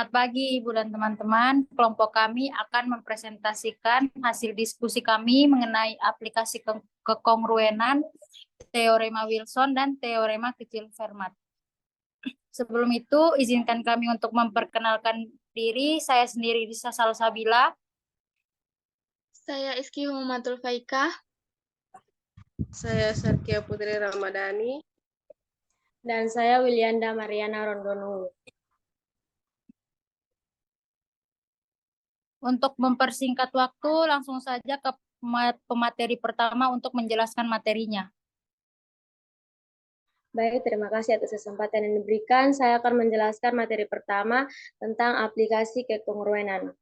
Selamat pagi, Ibu dan teman-teman. Kelompok kami akan mempresentasikan hasil diskusi kami mengenai aplikasi kekongruenan, teorema Wilson, dan teorema kecil Fermat. Sebelum itu, izinkan kami untuk memperkenalkan diri. Saya sendiri Risa Salsabila. Saya Iski Muhammadul Faika. Saya Sarkia Putri Ramadhani. Dan saya Wilianda Mariana Rondono. Untuk mempersingkat waktu, langsung saja ke pemateri pertama untuk menjelaskan materinya. Baik, terima kasih atas kesempatan yang diberikan. Saya akan menjelaskan materi pertama tentang aplikasi kekongruenan.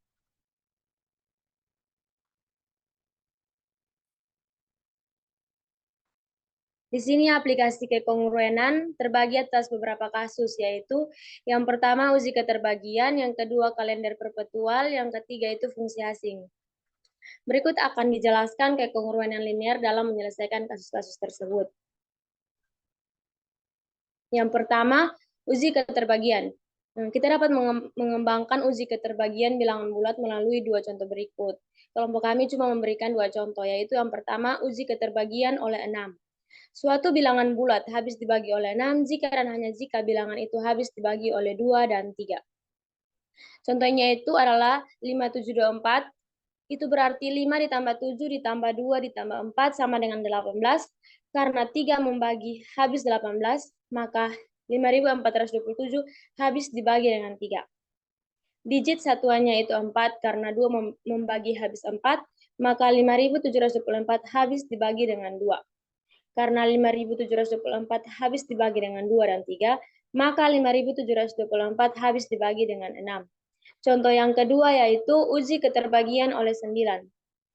Di sini aplikasi kekongruenan terbagi atas beberapa kasus, yaitu yang pertama uji keterbagian, yang kedua kalender perpetual, yang ketiga itu fungsi asing. Berikut akan dijelaskan kekongruenan linear dalam menyelesaikan kasus-kasus tersebut. Yang pertama, uji keterbagian. Kita dapat mengembangkan uji keterbagian bilangan bulat melalui dua contoh berikut. Kelompok kami cuma memberikan dua contoh, yaitu yang pertama, uji keterbagian oleh 6. Suatu bilangan bulat habis dibagi oleh 6 jika dan hanya jika bilangan itu habis dibagi oleh 2 dan 3. Contohnya itu adalah 5724, itu berarti 5 ditambah 7 ditambah 2 ditambah 4 sama dengan 18. Karena 3 membagi habis 18, maka 5427 habis dibagi dengan 3. Digit satuannya itu 4, karena 2 membagi habis 4, maka 5724 habis dibagi dengan 2. Karena 5724 habis dibagi dengan 2 dan 3, maka 5724 habis dibagi dengan 6. Contoh yang kedua yaitu uji keterbagian oleh 9.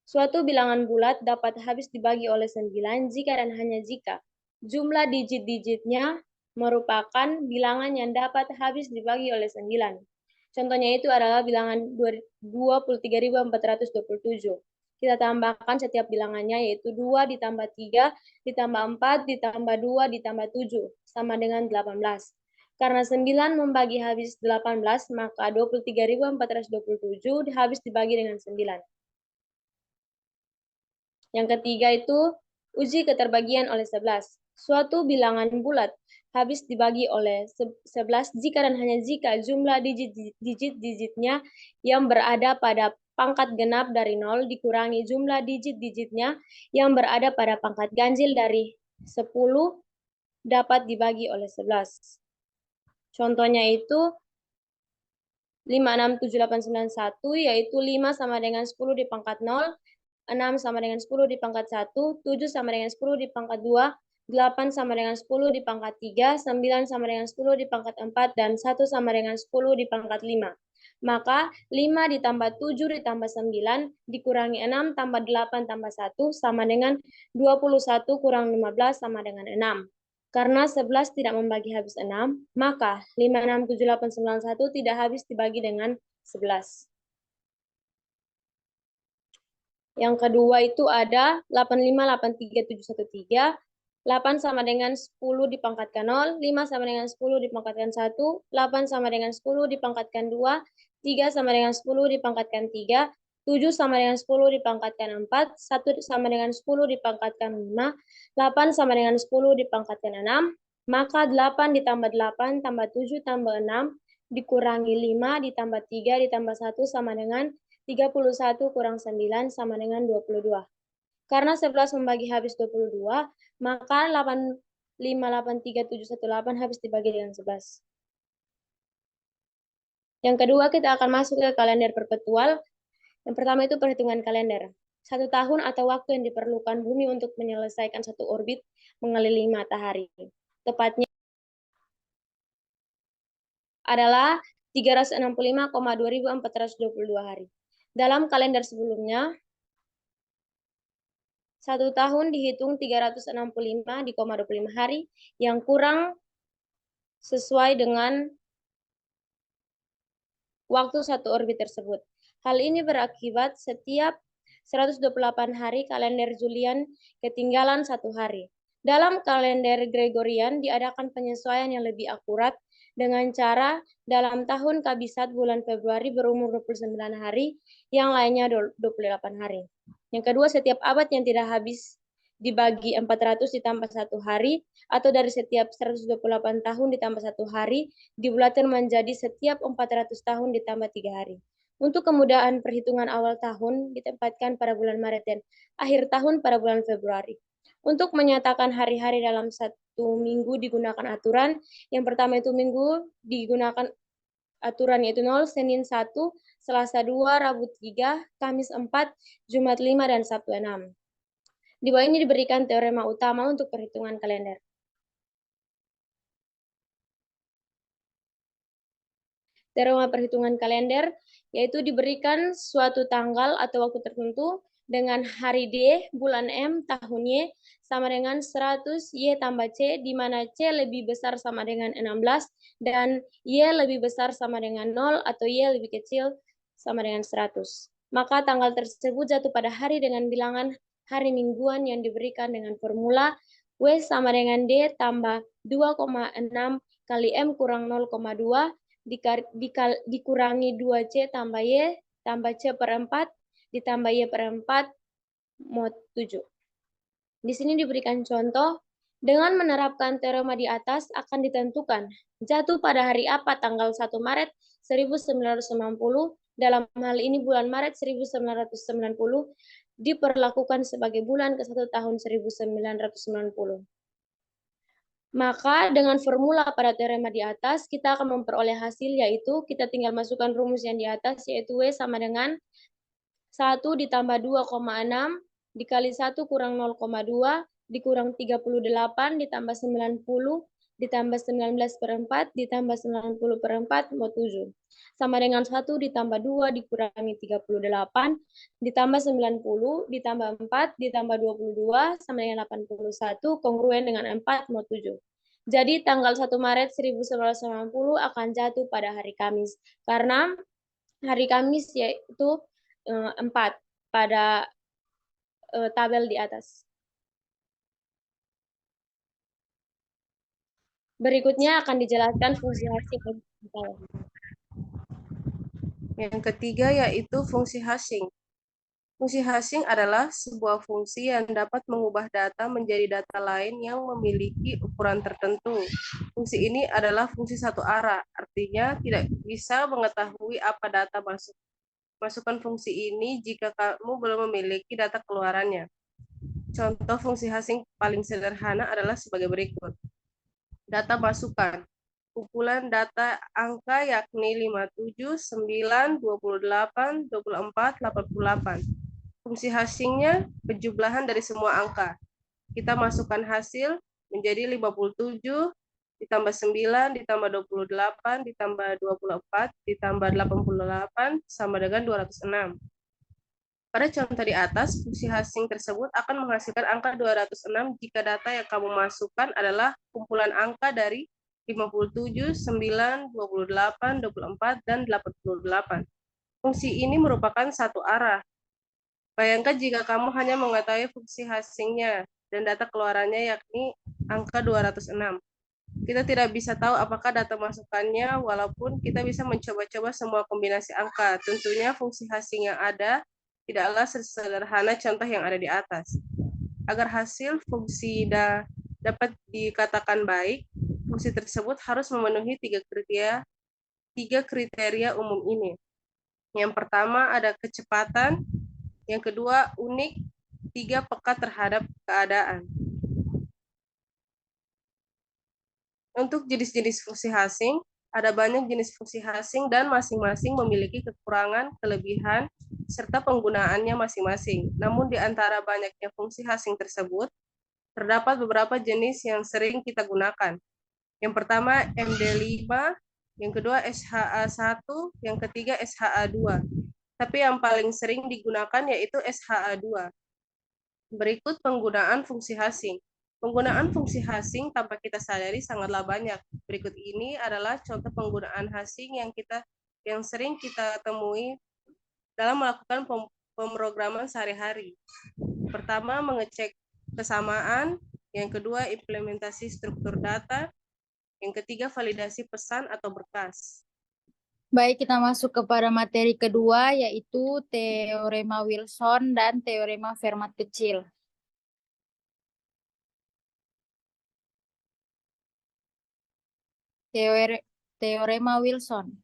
Suatu bilangan bulat dapat habis dibagi oleh 9 jika dan hanya jika jumlah digit-digitnya merupakan bilangan yang dapat habis dibagi oleh 9. Contohnya itu adalah bilangan 23.427. Kita tambahkan setiap bilangannya, yaitu 2 ditambah 3 ditambah 4 ditambah 2 ditambah 7 sama dengan 18. Karena 9 membagi habis 18, maka 23.427 habis dibagi dengan 9. Yang ketiga itu uji keterbagian oleh 11. Suatu bilangan bulat habis dibagi oleh 11 jika dan hanya jika jumlah digit-digitnya yang berada pada pangkat genap dari 0 dikurangi jumlah digit-digitnya yang berada pada pangkat ganjil dari 10 dapat dibagi oleh 11. Contohnya itu 567891, yaitu 5 sama dengan 10 di pangkat 0, 6 sama dengan 10 di pangkat 1, 7 sama dengan 10 di pangkat 2, 8 sama dengan 10 di pangkat 3, 9 sama dengan 10 di pangkat 4, dan 1 sama dengan 10 di pangkat 5. Maka 5 ditambah 7 ditambah 9 dikurangi 6 tambah 8 tambah 1 sama dengan 21 kurang 15 sama dengan 6. Karena 11 tidak membagi habis 6, maka 567891 tidak habis dibagi dengan 11. Yang kedua itu ada 8583713. 8 sama dengan 10 dipangkatkan 0, 5 sama dengan 10 dipangkatkan 1, 8 sama dengan 10 dipangkatkan 2, 3 sama dengan 10 dipangkatkan 3, 7 sama dengan 10 dipangkatkan 4, 1 sama dengan 10 dipangkatkan 5, 8 sama dengan 10 dipangkatkan 6, maka 8 ditambah 8 tambah 7 tambah 6 dikurangi 5 ditambah 3 ditambah 1 sama dengan 31 kurang 9 sama dengan 22. Karena 11 membagi habis 22, maka 8583718 habis dibagi dengan 11. Yang kedua, kita akan masuk ke kalender perpetual. Yang pertama itu perhitungan kalender. 1 tahun atau waktu yang diperlukan bumi untuk menyelesaikan satu orbit mengelilingi matahari. Tepatnya adalah 365,2422 hari. Dalam kalender sebelumnya, 1 tahun dihitung 365,25 hari yang kurang sesuai dengan waktu satu orbit tersebut. Hal ini berakibat setiap 128 hari kalender Julian ketinggalan 1 hari. Dalam kalender Gregorian diadakan penyesuaian yang lebih akurat dengan cara dalam tahun kabisat bulan Februari berumur 29 hari, yang lainnya 28 hari. Yang kedua, setiap abad yang tidak habis dibagi 400 ditambah 1 hari, atau dari setiap 128 tahun ditambah 1 hari, dibulatkan menjadi setiap 400 tahun ditambah 3 hari. Untuk kemudahan perhitungan awal tahun ditempatkan pada bulan Maret dan akhir tahun pada bulan Februari. Untuk menyatakan hari-hari dalam 1 minggu digunakan aturan. Yang pertama itu minggu digunakan aturan yaitu 0, Senin 1, Selasa 2, Rabu 3, Kamis 4, Jumat 5, dan Sabtu 6. Di bawah ini diberikan teorema utama untuk perhitungan kalender. Teorema perhitungan kalender yaitu diberikan suatu tanggal atau waktu tertentu dengan hari D, bulan M, tahun Y sama dengan 100 Y tambah C, di mana C lebih besar sama dengan 16 dan Y lebih besar sama dengan 0 atau Y lebih kecil sama dengan 100. Maka tanggal tersebut jatuh pada hari dengan bilangan hari mingguan yang diberikan dengan formula W sama dengan D tambah 2,6 kali M kurang 0,2 dikurangi 2C tambah Y tambah C per 4 ditambah Y per 4 mod 7. Di sini diberikan contoh, dengan menerapkan teorema di atas akan ditentukan jatuh pada hari apa tanggal 1 Maret 1990, dalam hal ini bulan Maret 1990 diperlakukan sebagai bulan ke-1 tahun 1990. Maka dengan formula pada teorema di atas, kita akan memperoleh hasil, yaitu kita tinggal masukkan rumus yang di atas, yaitu W sama dengan 1 ditambah 2,6 dikali 1 kurang 0,2 dikurang 38 ditambah 90 ditambah 19 per 4 ditambah 90 per 4 mod 7. Sama dengan 1 ditambah 2 dikurangi 38 ditambah 90 ditambah 4 ditambah 22 sama dengan 81 kongruen dengan 4 mod 7. Jadi tanggal 1 Maret 1990 akan jatuh pada hari Kamis. Karena hari Kamis yaitu 4 pada tabel di atas. Berikutnya akan dijelaskan fungsi hashing. Yang ketiga yaitu fungsi hashing. Fungsi hashing adalah sebuah fungsi yang dapat mengubah data menjadi data lain yang memiliki ukuran tertentu. Fungsi ini adalah fungsi satu arah, artinya tidak bisa mengetahui apa data masuk. Masukkan fungsi ini jika kamu belum memiliki data keluarannya. Contoh fungsi hashing paling sederhana adalah sebagai berikut. Data masukan. Kumpulan data angka yakni 57, 9, 28, 24, 88. Fungsi hashingnya penjumlahan dari semua angka. Kita masukkan hasil menjadi 57, ditambah 9, ditambah 28, ditambah 24, ditambah 88, sama dengan 206. Pada contoh di atas, fungsi hashing tersebut akan menghasilkan angka 206 jika data yang kamu masukkan adalah kumpulan angka dari 57, 9, 28, 24, dan 88. Fungsi ini merupakan satu arah. Bayangkan jika kamu hanya mengetahui fungsi hashingnya dan data keluarannya yakni angka 206. Kita tidak bisa tahu apakah data masukannya, walaupun kita bisa mencoba-coba semua kombinasi angka. Tentunya fungsi hashing yang ada tidaklah sesederhana contoh yang ada di atas. Agar hasil fungsi dapat dikatakan baik, fungsi tersebut harus memenuhi tiga kriteria umum ini. Yang pertama ada kecepatan, yang kedua unik, tiga peka terhadap keadaan. Untuk jenis-jenis fungsi hashing, ada banyak jenis fungsi hashing dan masing-masing memiliki kekurangan, kelebihan, serta penggunaannya masing-masing. Namun di antara banyaknya fungsi hashing tersebut, terdapat beberapa jenis yang sering kita gunakan. Yang pertama MD5, yang kedua SHA1, yang ketiga SHA2. Tapi yang paling sering digunakan yaitu SHA2. Berikut penggunaan fungsi hashing. Penggunaan fungsi hashing tanpa kita sadari sangatlah banyak. Berikut ini adalah contoh penggunaan hashing yang sering kita temui dalam melakukan pemrograman sehari-hari. Pertama, mengecek kesamaan. Yang kedua, implementasi struktur data. Yang ketiga, validasi pesan atau berkas. Baik, kita masuk kepada materi kedua, yaitu teorema Wilson dan teorema Fermat kecil. Teorema Wilson.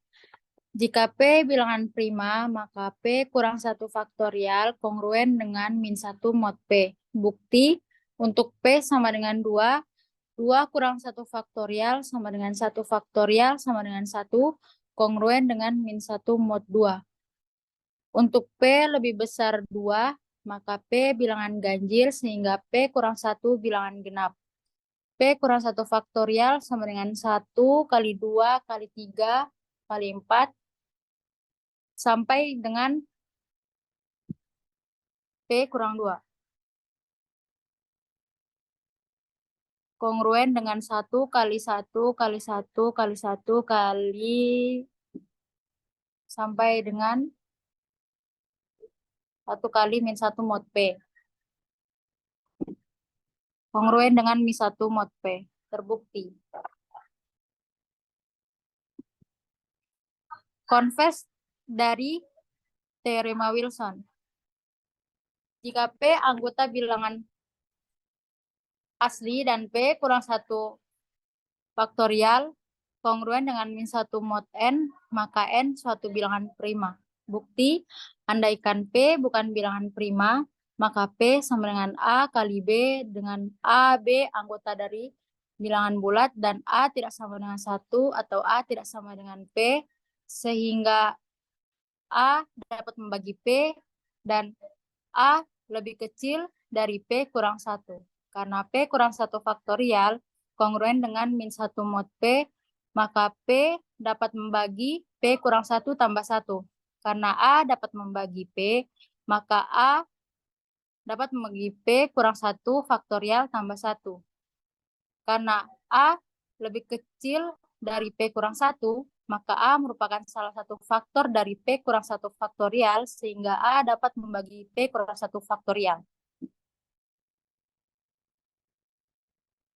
Jika P bilangan prima, maka P kurang 1 faktorial kongruen dengan min 1 mod P. Bukti, untuk P sama dengan 2, 2 kurang 1 faktorial sama dengan 1 faktorial sama dengan 1, kongruen dengan min 1 mod 2. Untuk P lebih besar 2, maka P bilangan ganjil sehingga P kurang 1 bilangan genap. P kurang 1 faktorial sama dengan 1 kali 2 kali 3 kali 4 sampai dengan P kurang 2. Kongruen dengan 1 kali 1 kali 1 kali 1 kali sampai dengan 1 kali min 1 mod P. Kongruen dengan min 1 mod P. Terbukti. Konvers dari teorema Wilson. Jika P anggota bilangan asli dan P kurang 1 faktorial kongruen dengan min 1 mod N, maka N suatu bilangan prima. Bukti, andaikan P bukan bilangan prima, maka P sama dengan A kali B dengan A, B anggota dari bilangan bulat dan A tidak sama dengan 1 atau A tidak sama dengan P, sehingga A dapat membagi P dan A lebih kecil dari P kurang 1. Karena P kurang 1 faktorial kongruen dengan min 1 mod P, maka P dapat membagi P kurang 1 tambah 1. Karena A dapat membagi P, maka A dapat membagi P kurang 1 faktorial tambah 1. Karena A lebih kecil dari P kurang 1, maka A merupakan salah satu faktor dari P kurang 1 faktorial, sehingga A dapat membagi P kurang 1 faktorial.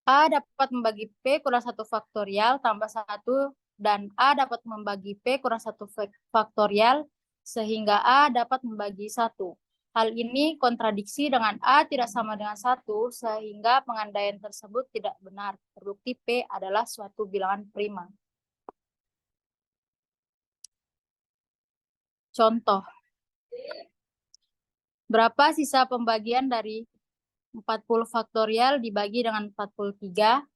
A dapat membagi P kurang 1 faktorial tambah 1, dan A dapat membagi P kurang 1 faktorial, sehingga A dapat membagi 1. Hal ini kontradiksi dengan A tidak sama dengan 1, sehingga pengandaian tersebut tidak benar. Terbukti P adalah suatu bilangan prima. Contoh. Berapa sisa pembagian dari 40 faktorial dibagi dengan 43?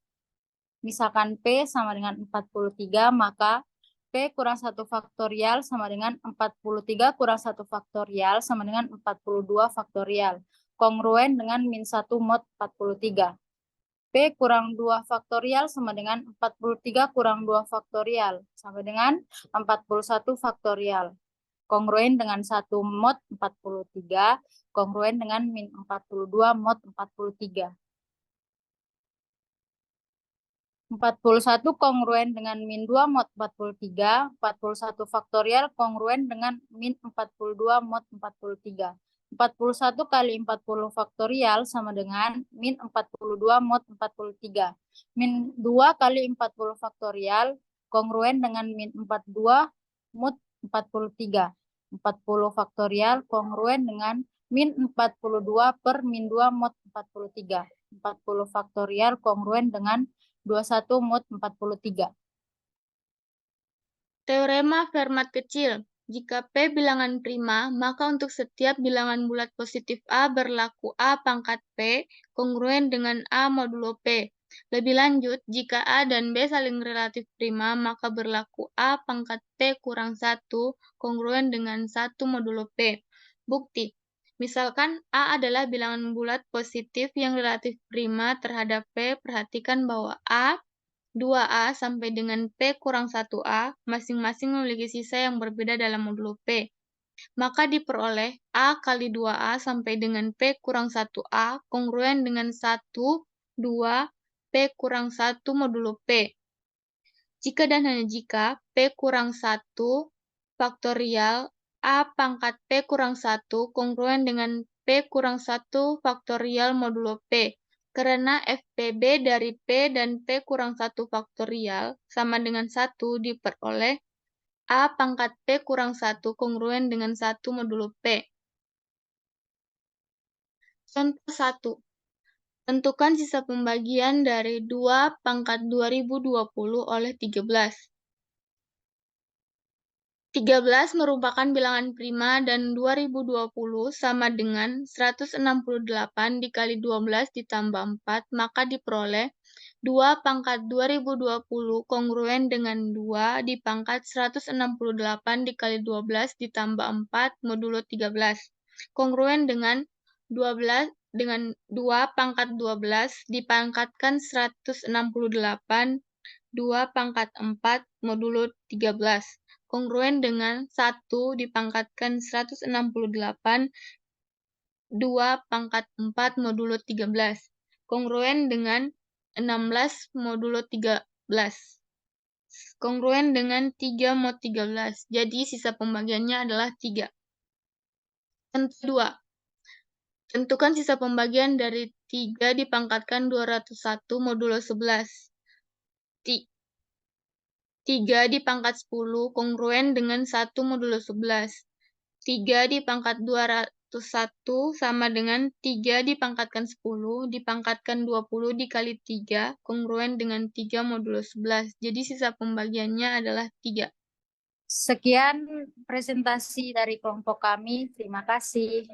Misalkan P sama dengan 43, maka P kurang 1 faktorial sama dengan 43 kurang 1 faktorial sama dengan 42 faktorial. Kongruen dengan min 1 mod 43. P kurang 2 faktorial sama dengan 43 kurang 2 faktorial sama dengan 41 faktorial. Kongruen dengan 1 mod 43, kongruen dengan min 42 mod 43. 41 kongruen dengan min 2 mod 43, 41 faktorial kongruen dengan min 42 mod 43. 41 kali 40 faktorial sama dengan min 42 mod 43. Min 2 kali 40 faktorial kongruen dengan min 42 mod 43. 40 faktorial kongruen dengan min 42 per min 2 mod 43. 40 faktorial kongruen dengan 21 mod 43. Teorema Fermat kecil. Jika P bilangan prima, maka untuk setiap bilangan bulat positif A berlaku A pangkat P kongruen dengan A modulo P. Lebih lanjut, jika A dan B saling relatif prima, maka berlaku A pangkat P kurang 1 kongruen dengan 1 modulo P. Bukti. Misalkan A adalah bilangan bulat positif yang relatif prima terhadap P, perhatikan bahwa A, 2A sampai dengan P kurang 1A masing-masing memiliki sisa yang berbeda dalam modulo P. Maka diperoleh A kali 2A sampai dengan P kurang 1A kongruen dengan 1, 2, P kurang 1 modulo P. Jika dan hanya jika P kurang 1 faktorial A pangkat P kurang 1 kongruen dengan P kurang 1 faktorial modulo P. Karena FPB dari P dan P kurang 1 faktorial sama dengan 1 diperoleh A pangkat P kurang 1 kongruen dengan 1 modulo P. Contoh 1. Tentukan sisa pembagian dari 2 pangkat 2020 oleh 13. 13 merupakan bilangan prima dan 2020 sama dengan 168 dikali 12 ditambah 4, maka diperoleh 2 pangkat 2020 kongruen dengan 2 di pangkat 168 dikali 12 ditambah 4 modulo 13. Kongruen dengan 12 dengan 2 pangkat 12 dipangkatkan 168 2 pangkat 4 modulo 13. Kongruen dengan 1 dipangkatkan 168 2 pangkat 4 modulo 13. Kongruen dengan 16 modulo 13. Kongruen dengan 3 mod 13. Jadi sisa pembagiannya adalah 3. Contoh 2. Tentukan sisa pembagian dari 3 dipangkatkan 201 modulo 11. 3 dipangkat 10 kongruen dengan 1 modulo 11. 3 dipangkat 201 sama dengan 3 dipangkatkan 10 dipangkatkan 20 dikali 3 kongruen dengan 3 modulo 11. Jadi sisa pembagiannya adalah 3. Sekian presentasi dari kelompok kami. Terima kasih.